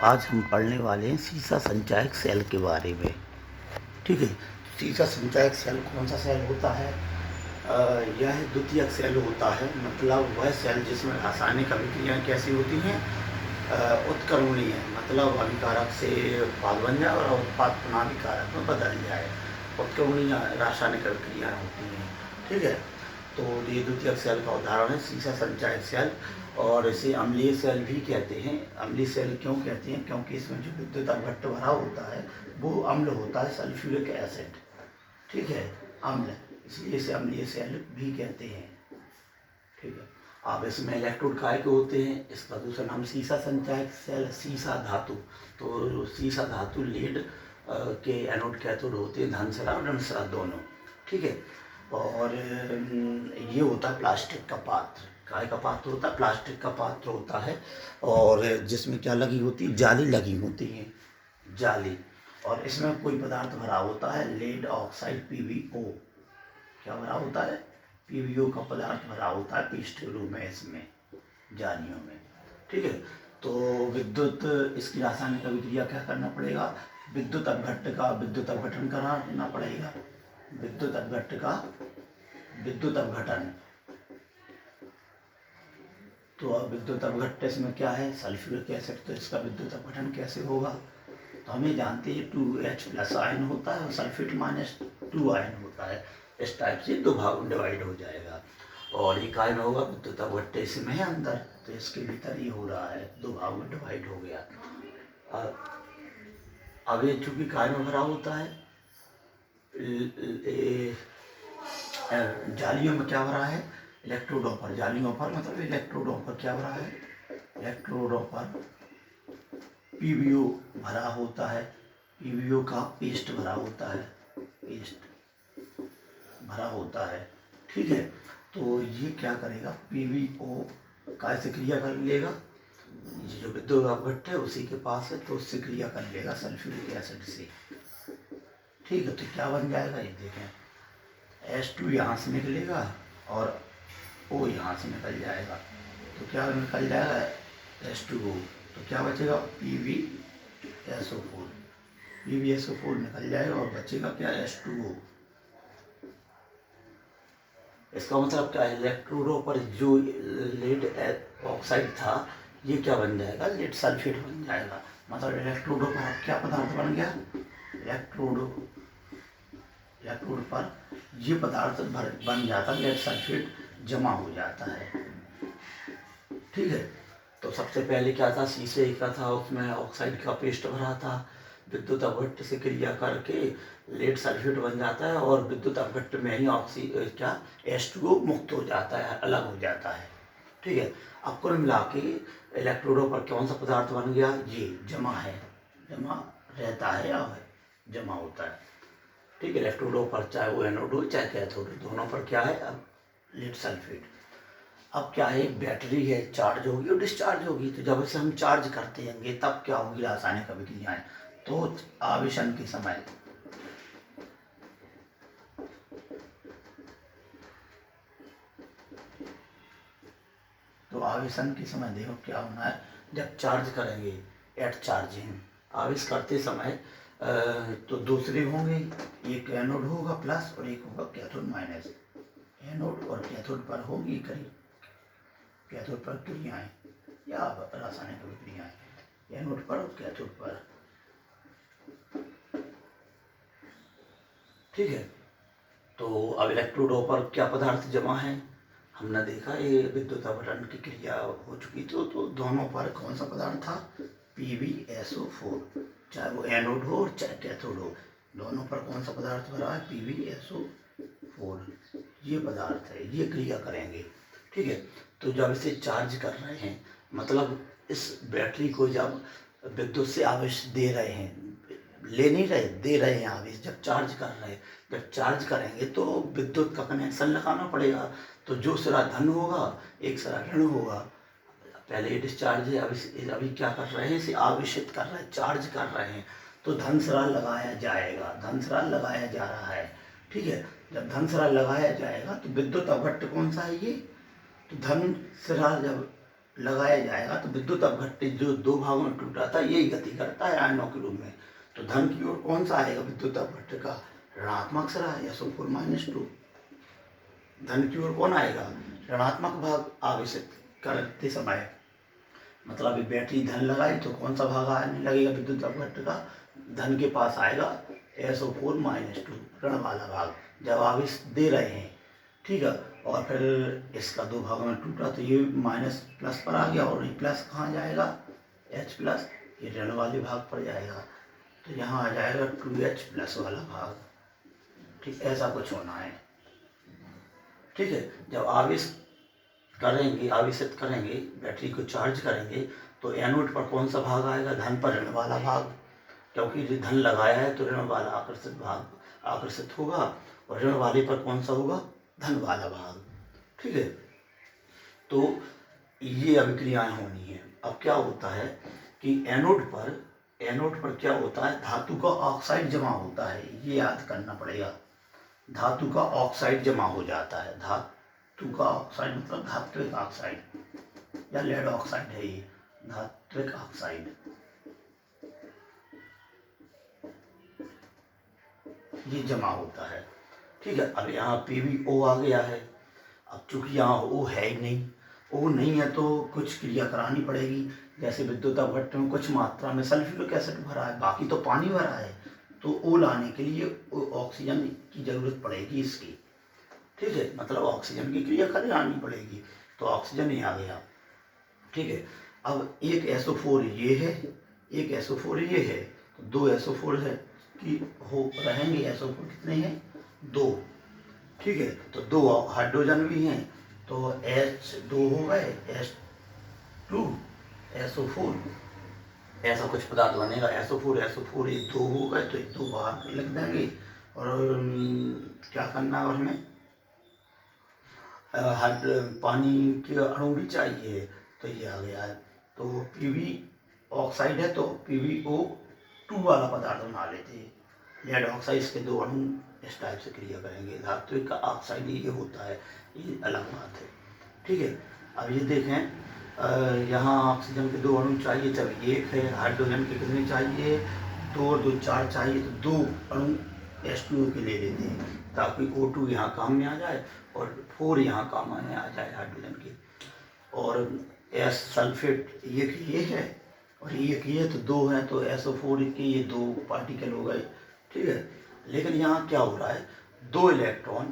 आज हम पढ़ने वाले हैं सीसा संचायक सेल के बारे में। ठीक है, सीसा संचायक सेल कौन सा सेल होता है? यह द्वितीयक सेल होता है, मतलब वह सेल जिसमें रासायनिक अभिक्रियाएं कैसी होती हैं, उत्क्रमणीय, मतलब अभिकारक से उत्पाद बन जाए और उत्पाद पुनः अभिकारक में बदल जाए, उत्क्रमणीय रासायनिक अभिक्रियाएं होती हैं। ठीक है, तो ये द्वितीयक सेल का उदाहरण है सीसा संचायक सेल, और इसे अम्लीय सेल भी कहते हैं। अम्लीय सेल क्यों कहते हैं? क्योंकि इसमें जो विद्युत अपघट्ट भरा होता है वो अम्ल होता है, सल्फ्यूरिक एसिड। ठीक है, अम्ल, इसलिए इसे अम्लीय सेल भी कहते हैं। ठीक है, अब इसमें इलेक्ट्रोड काय के होते हैं? इसका दूसरा नाम सीसा संचायक सेल, सीसा धातु। तो सीसा धातु लीड के एनोड कैथोड होते हैं, धनसरा और ऋणसरा दोनों। ठीक है, और ये होता है प्लास्टिक का पात्र। काय का पात्र होता है? प्लास्टिक का पात्र होता है, और जिसमें क्या लगी होती है? जाली लगी होती है, जाली। और इसमें कोई पदार्थ भरा होता है, लेड ऑक्साइड PbO। क्या भरा होता है? PbO का पदार्थ भरा होता है पेस्ट के रूप में इसमें, जालियों में। ठीक है, तो विद्युत, इसकी रासायनिक अभिक्रिया क्या करना पड़ेगा? विद्युत अपघट्ट का विद्युत अपघटन कराना पड़ेगा। विद्युत अपघट्ट का विद्युत अपघटन। तो अब विद्युत अपघट्ट इसमें क्या है? Sulphuric acid. तो इसका विद्युत अपघटन कैसे होगा? तो हमें जानते हैं 2H+ आयन होता है और सल्फेट -2 आयन होता है। इस टाइप से दो भाग में डिवाइड हो जाएगा, और एक आयन होगा विद्युत अपघट्ट इसमें है अंदर, तो इसके भीतर ही हो रहा है, दो भाग में डिवाइड हो गया। अब ये चूंकि काय में भरा होता है, जालियों में क्या भरा है? इलेक्ट्रोडों पर। जालियों पर मतलब इलेक्ट्रोडों पर क्या भरा है? इलेक्ट्रोडों पर PbO भरा होता है। PbO का पेस्ट भरा होता है, पेस्ट भरा होता है। ठीक है, तो ये क्या करेगा? PbO काय से क्रिया कर लेगा? ये जो विद्युत अपघट्ट है उसी के पास है, तो उससे क्रिया कर लेगा सल्फ्यूरिक एसिड से। ठीक है, तो क्या बन जाएगा ये देखें, H2 यहाँ से निकलेगा और O यहाँ से निकल जाएगा। तो क्या निकल जाएगा? H2O। तो क्या बचेगा? PbSO4। PbSO4 निकल जाएगा और बचेगा क्या? H2O। इसका मतलब क्या है? इलेक्ट्रोडों पर जो लेड ऑक्साइड था, ये क्या बन जाएगा? लेड सल्फेट बन जाएगा। मतलब इलेक्ट्रोडों पर क्या पदार्थ बन गया? इलेक्ट्रोड पर ये पदार्थ बन जाता है, लेड सल्फेट जमा हो जाता है। ठीक है, तो सबसे पहले क्या था? शीशे का था, उसमें ऑक्साइड का पेस्ट भरा था, विद्युत अपघट्ट से क्रिया करके लेड सल्फेट बन जाता है, और विद्युत अपघट्ट में ही H2O मुक्त हो जाता है, अलग हो जाता है। ठीक है, अब कुल मिला के इलेक्ट्रोडों पर कौन सा पदार्थ बन गया? ये जमा है, जमा रहता है या जमा होता है। ठीक है, इलेक्ट्रोडों पर चाहे वो एनोड हो चाहे कैथोड हो, दोनों पर क्या है? अब लेड सल्फेट। अब क्या है? बैटरी है, चार्ज होगी और डिस्चार्ज होगी। तो जब इसे हम चार्ज करते हैं तब क्या होगी? रासायनिक अभिक्रियाएं। तो आवेशन के समय, तो आवेशन के समय देखो क्या होना है, जब चार्ज करेंगे, एट चार्जिंग, आवेश करते समय तो दूसरे होंगे, एक एनोड होगा प्लस और एक होगा कैथोड माइनस। एनोड और कैथोड पर होगी करीब कैथोड पर क्रियाएं या रासायनिक अभिक्रियाएं, एनोड पर और कैथोड पर। ठीक है, तो अब इलेक्ट्रोडों पर क्या पदार्थ जमा है? हमने देखा ये विद्युत अपघटन की क्रिया हो चुकी थी, तो दोनों पर कौन सा पदार्थ था? PbSO4। चाहे वो एनोड हो और चाहे कैथोड हो, दोनों पर कौन सा पदार्थ भरा है? PbSO4। ये पदार्थ है, ये क्रिया करेंगे। ठीक है, तो जब इसे चार्ज कर रहे हैं, मतलब इस बैटरी को जब विद्युत से आवेश दे रहे हैं, ले नहीं रहे, दे रहे हैं आवेश, जब चार्ज कर रहे हैं, जब चार्ज करेंगे तो विद्युत का कनेक्शन लगाना पड़ेगा। तो जो सिरा धन होगा, एक सिरा ऋण होगा। पहले ये डिस्चार्ज है, अभी क्या कर रहे हैं? इसे आवेशित कर रहे हैं, चार्ज कर रहे हैं, तो धन सिरा लगाया जाएगा, धन सिरा लगाया जा रहा है। ठीक है, जब धन सिरा लगाया जाएगा तो विद्युत अपघट्ट कौन सा है? ये तो धन सिरा जब लगाया जाएगा तो विद्युत अपघट्य जो दो भागों में टूटा था यही गति करता है आयनों के रूप में। तो धन की ओर कौन सा आएगा विद्युत अपघट्य का? ऋणात्मक सिरा SO4-2। धन की ओर कौन आएगा? ऋणात्मक भाग आवेशित करते समय। मतलब बैटरी धन लगाई तो कौन सा भाग आने लगेगा विद्युत अपघट्य का? धन के पास आएगा SO4-2 ऋण वाला भाग, जब आवेश दे रहे हैं। ठीक है, और फिर इसका दो भागों में टूटा तो ये माइनस प्लस पर आ गया, और ये प्लस कहाँ जाएगा? H+, ये ऋण वाले भाग पर जाएगा, तो यहाँ आ जाएगा 2H+ वाला भाग। ठीक, ऐसा कुछ होना है। ठीक है, जब आवेशित करेंगे बैटरी को चार्ज करेंगे तो एनोड पर कौन सा भाग आएगा? धन पर ऋण वाला भाग, क्योंकि धन लगाया है तो ऋण वाला आकर्षित होगा, और ऋण वाले पर कौन सा होगा? धन वाला भाग। ठीक है, तो ये अभिक्रियाएं होनी है। अब क्या होता है कि एनोड पर क्या होता है? धातु का ऑक्साइड जमा होता है, ये याद करना पड़ेगा। धातु का ऑक्साइड जमा हो जाता है। धातु का ऑक्साइड मतलब धात्विक ऑक्साइड या लेड ऑक्साइड है, ये धात्विक ऑक्साइड, ये जमा होता है। ठीक है, अब यहाँ PbO आ गया है। अब चूंकि यहाँ O है ही नहीं, O नहीं है तो कुछ क्रिया करानी पड़ेगी। जैसे विद्युत अपघट्य में कुछ मात्रा में सल्फ्यूरिक एसिड भरा है, बाकी तो पानी भरा है, तो O लाने के लिए ऑक्सीजन की जरूरत पड़ेगी इसकी। ठीक है, मतलब ऑक्सीजन की क्रिया करानी पड़ेगी, तो ऑक्सीजन ही आ गया। ठीक है, अब एक SO4 ये है, एक SO4 ये है, तो दो SO4 है कि हो रहेंगे। SO4 कितने हैं? 2। ठीक है, तो दो हाइड्रोजन भी हैं, तो H2 हो गए, H2 SO4, ऐसा कुछ पदार्थ बनेगा। SO4 ये 2 हो गए, तो ये 2 बाहर लिख देंगे। और क्या करना है हमें? पानी के अणु भी चाहिए, तो ये आ गया है। तो Pb ऑक्साइड है तो PbO2 वाला पदार्थ बना लेते हैं। लेड ऑक्साइड, इसके दो अणु इस टाइप से क्रिया करेंगे। धात्विक का ऑक्साइड ये होता है, ये अलग बात है। ठीक है, अब ये देखें, यहाँ ऑक्सीजन के दो अणु चाहिए, जब एक है। हाइड्रोजन के कितने चाहिए? 2 और 2 4 चाहिए, तो 2 अणु H2O के ले लेते हैं, ताकि O2 यहाँ काम में आ जाए और 4 यहाँ काम में आ जाए हाइड्रोजन के। और S सल्फेट ये है और ये तो 2 है, तो SO4 के ये 2 पार्टिकल हो गए। ठीक है, लेकिन यहाँ क्या हो रहा है? 2 इलेक्ट्रॉन,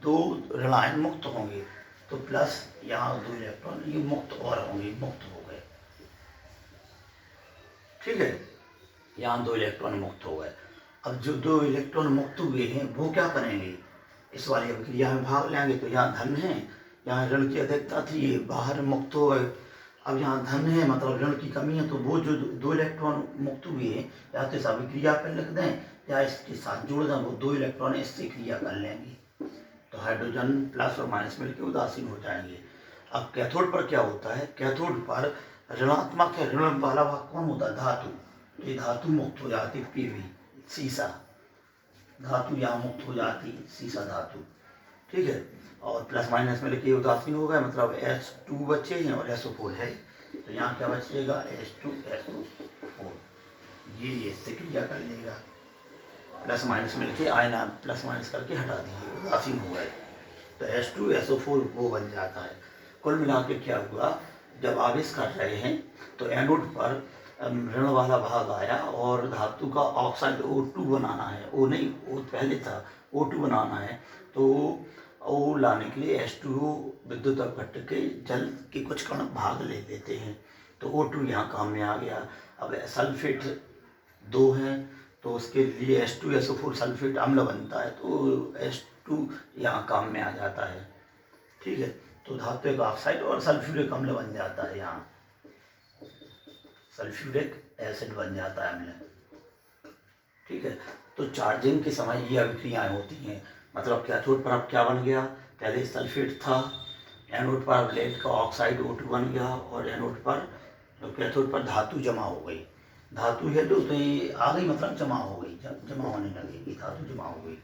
2 ऋणायन मुक्त होंगे, तो प्लस यहाँ 2 इलेक्ट्रॉन ये मुक्त और होंगे, मुक्त हो गए। ठीक है, यहाँ 2 इलेक्ट्रॉन मुक्त हो गए। अब जो 2 इलेक्ट्रॉन मुक्त हुए हैं वो क्या करेंगे? इस वाली अभिक्रिया में भाग लेंगे। तो यहाँ धन है, यहाँ ऋण की अधिकता थी, ये बाहर मुक्त हो गए। अब यहाँ धन है, मतलब ऋण की कमी है, तो वो जो 2 इलेक्ट्रॉन मुक्त हुए हैं, या तो इस अभिक्रिया पर लिख दें या इसके साथ जोड़ दें, वो 2 इलेक्ट्रॉन इससे क्रिया कर लेंगे, तो हाइड्रोजन प्लस और माइनस मिलकर उदासीन हो जाएंगे। अब कैथोड पर क्या होता है? कैथोड पर ऋणात्मक है, ऋण वाला भाग कौन होता है? धातु। तो ये धातु मुक्त हो जाती, Pb सीसा धातु यहाँ मुक्त हो जाती, सीसा धातु। ठीक है, और प्लस माइनस में लिखिए उदासीन हो गए, मतलब H2 बचे हैं और SO4 है, तो यहाँ क्या बचेगा? H2SO4, ये इससे क्रिया कर लेगा। प्लस माइनस में लिखिए, आयना प्लस माइनस करके हटा दीजिए, उदासीन हो गए, तो H2SO4 वो बन जाता है। कुल मिला के क्या हुआ? जब आवेश कर रहे हैं तो एनोड पर ऋण वाला भाग आया और धातु का ऑक्साइड O2 बनाना है, O नहीं, O पहले था, O2 बनाना है, तो O लाने के लिए H2O विद्युत अपघट्य के जल के कुछ कण भाग ले लेते हैं, तो O2 यहाँ काम में आ गया। अब सल्फेट 2 हैं, तो उसके लिए H2SO4 सल्फेट अम्ल बनता है, तो H2 यहाँ काम में आ जाता है। ठीक है, तो धात्विक ऑक्साइड और सल्फ्यूरिक अम्ल बन जाता है, यहाँ सल्फ्यूरिक एसिड बन जाता है अम्ल। ठीक है, तो चार्जिंग के समय ये अभिक्रियाएं होती हैं। मतलब कैथोड पर अब क्या बन गया? पहले सल्फेट था, एनोड पर लेड का ऑक्साइड O2 बन गया, और एनोड पर तो कैथोड पर धातु जमा हो गई। धातु है तो ये आ गई, मतलब जमा हो गई, जमा होने लगेगी, धातु जमा हो गई।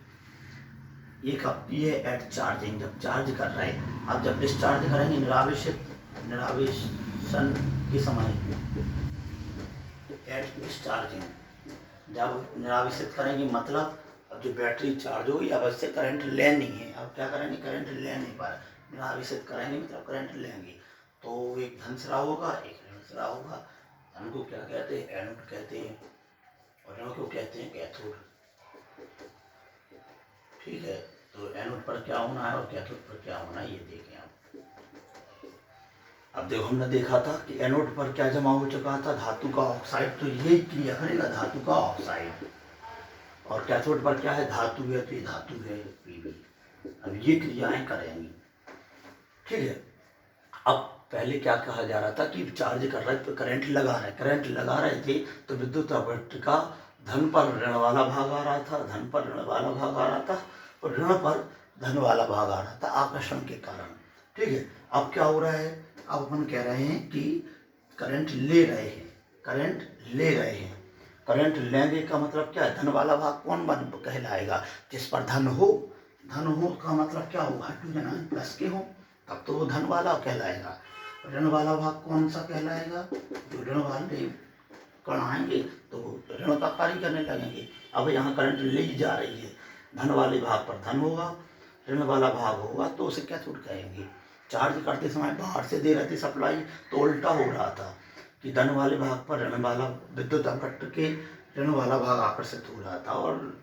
ये कब? ये एट चार्जिंग, जब चार्ज कर रहे हैं। अब जब डिस्चार्ज करेंगे, निरावेश कंडीशन के समय एट डिस्चार्जिंग, जब निरावेशित करेंगे मतलब अब जो बैटरी चार्ज होगी अब इससे करंट ले नहीं है, अब क्या करेंगे करंट ले नहीं पा रहे, निरावेशित करेंगे मतलब करंट लेंगे तो एक धन सिरा होगा एक ऋण सिरा होगा। धन को क्या कहते हैं एनोड कहते हैं और ऋण को कहते हैं कैथोड। ठीक है, तो एनोड पर क्या होना है और कैथोड पर क्या होना है ये देखें आप। अब देखो हमने देखा था कि एनोड पर क्या जमा हो चुका था धातु का ऑक्साइड, तो यही क्रिया करेगा धातु का ऑक्साइड, और कैथोड पर क्या है धातु है तो ये धातु है पीबी। अब ये क्रियाएं करेंगी। ठीक है, अब पहले क्या कहा जा रहा था कि चार्ज कर रहे थे करंट लगा रहे थे तो विद्युत आवर्त का धन पर ऋण वाला भाग आ रहा था, धन पर ऋण वाला भाग आ रहा था और ऋण पर धन वाला भाग आ रहा था आकर्षण के कारण। ठीक है, अब क्या हो रहा है, अब अपन कह रहे हैं कि करंट ले रहे हैं, करंट लेंगे का मतलब क्या है, धन वाला भाग कौन कहलाएगा, जिस पर धन हो का मतलब क्या होगा, हाइड्रोजन आयन प्लस के हो तब तो वो धन वाला कहलाएगा। ऋण वाला भाग कौन सा कहलाएगा, जो ऋण वाले कण आएंगे तो ऋण का कार्य करने लगेंगे। अब यहाँ करंट ले जा रही है, धन वाले भाग पर धन होगा, ऋण वाला भाग होगा तो उसे कैथोड कहेंगे। चार्ज करते समय बाहर से दे रहे थे सप्लाई तो उल्टा हो रहा था कि धन वाले भाग पर ऋण वाला विद्युत आवर्त के ऋण वाला भाग आकर्षित हो रहा था और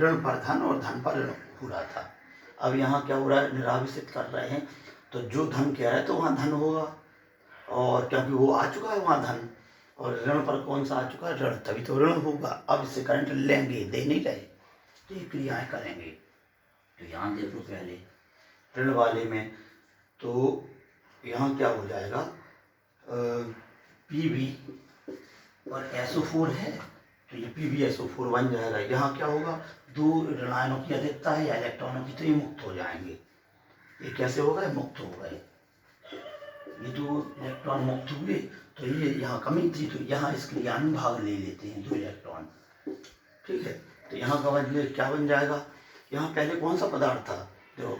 ऋण पर धन और धन पर ऋण हो रहा था। अब यहाँ क्या हो रहा है, निरावेशित कर रहे हैं तो जो धन कह रहा है तो वहाँ धन होगा, और क्योंकि वो आ चुका है वहाँ धन, और ऋण पर कौन सा आ चुका है ऋण, तभी तो ऋण होगा। अब इससे करंट लेंगे, दे नहीं रहे तो ये क्रियाएं करेंगे। तो यहाँ देखो पहले ऋण वाले में तो यहाँ क्या हो जाएगा, पीबी और SO4 है तो ये PbSO4 बन जाएगा। यहाँ क्या होगा, दो ऋणायनों की अधिकता है या इलेक्ट्रॉनों की, तो ये मुक्त हो जाएंगे। ये कैसे हो गए, मुक्त हो गए, ये दो इलेक्ट्रॉन मुक्त हुए तो ये यहाँ कमी थी तो यहाँ इस क्रिया में भाग ले लेते हैं 2 इलेक्ट्रॉन। ठीक है, तो यहाँ का क्या बन जाएगा, यहाँ पहले कौन सा पदार्थ था, जो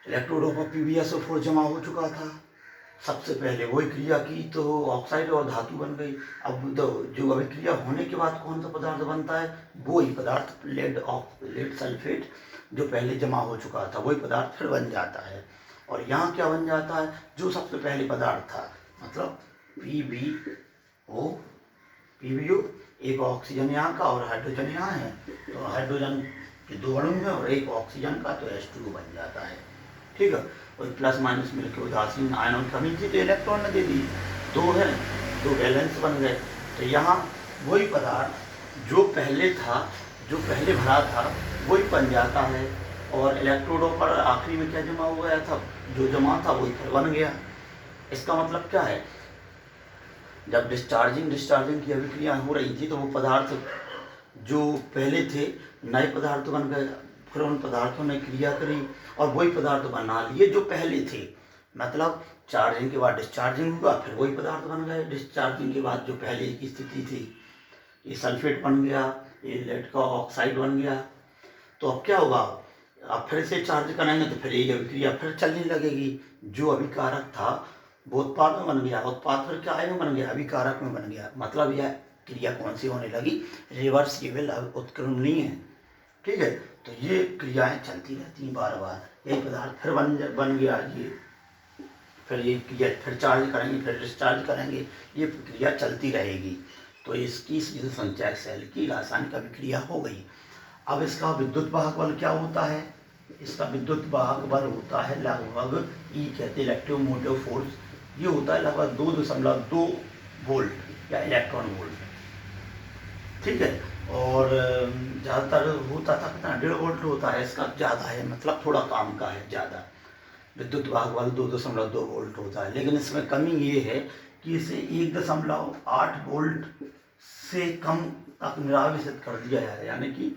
इलेक्ट्रोडों पर PbSO4 जमा हो चुका था, सबसे पहले वही क्रिया की तो ऑक्साइड और धातु बन गई। अब तो जो अभिक्रिया होने के बाद कौन सा पदार्थ बनता है, वो ही पदार्थ लेड सल्फेट जो पहले जमा हो चुका था वही पदार्थ फिर बन जाता है। और यहाँ क्या बन जाता है, जो सबसे पहले पदार्थ था मतलब PbO, एक ऑक्सीजन यहाँ का और हाइड्रोजन यहाँ है, तो हाइड्रोजन के 2 अणु हैं और एक ऑक्सीजन का, तो H2O बन जाता है। ठीक है, और प्लस माइनस मिलकर उदासीन आयनों की कमी थी तो इलेक्ट्रॉन ने दे दी, 2 है 2 वैलेंस बन गए। तो यहाँ वही पदार्थ जो पहले भरा था वही बन जाता है, और इलेक्ट्रोडों पर आखिरी में क्या जमा हो गया था, जो जमा था वही फिर बन गया। इसका मतलब क्या है, जब डिस्चार्जिंग की अभिक्रिया हो रही थी तो वो पदार्थ जो पहले थे नए पदार्थ बन गए, फिर उन पदार्थों ने क्रिया करी और वही पदार्थ बना लिए जो पहले थे। मतलब चार्जिंग के बाद डिस्चार्जिंग हुआ फिर वही पदार्थ बन गए, डिस्चार्जिंग के बाद जो पहले की स्थिति थी, ये सल्फेट बन गया, ये लेड का ऑक्साइड बन गया। तो अब क्या होगा, अब फिर से चार्ज करेंगे तो फिर ये अभिक्रिया फिर चलने लगेगी। जो अभिकारक था वो उत्पाद में बन गया, उत्पाद फिर क्या में बन गया, अभिकारक में बन गया। मतलब यह क्रिया कौन सी होने लगी, रिवर्सिबल उत्क्रमणीय है। ठीक है, तो ये क्रियाएं चलती रहती हैं बार बार, यही पदार्थ फिर बन गया, ये फिर ये क्रिया फिर चार्ज करेंगे फिर डिस्चार्ज करेंगे, ये प्रक्रिया चलती रहेगी। तो इसकी संचयक सेल की रासायनिक अभिक्रिया हो गई। अब इसका विद्युत वाहक बल क्या होता है, इसका विद्युत वाहक बल होता है लगभग E कहते हैं इलेक्ट्रोमोटिव फोर्स, ये होता है लगभग 2.2 वोल्ट या इलेक्ट्रॉन वोल्ट। ठीक है, और ज़्यादातर होता था कितना 1.5 वोल्ट होता है, इसका ज़्यादा है, मतलब थोड़ा काम का है ज़्यादा। विद्युत वाहक बल 2.2 वोल्ट होता है, लेकिन इसमें कमी ये है कि इसे 1.8 वोल्ट से कम तक निरावेशित कर दिया जाए, यानी कि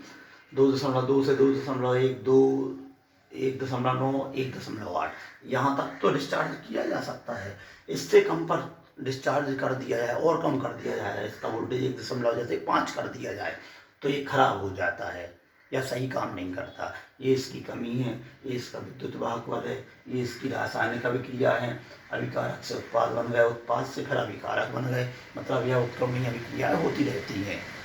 2.2 से 2.1, 2, 1.9, 1.8 यहाँ तक तो डिस्चार्ज किया जा सकता है। इससे कम पर डिस्चार्ज कर दिया जाए और कम कर दिया जाए, इसका वोल्टेज 1 जैसे 5 कर दिया जाए तो ये खराब हो जाता है। या सही काम नहीं करता। ये इसकी कमी है, ये इसका विद्युत वाहक बल है, ये इसकी रासायनिक अभिक्रिया है। अभिकारक से उत्पाद बन गए, उत्पाद से फिर अभिकारक बन गए, मतलब यह उत्क्रमणीय अभिक्रियाएं होती रहती हैं।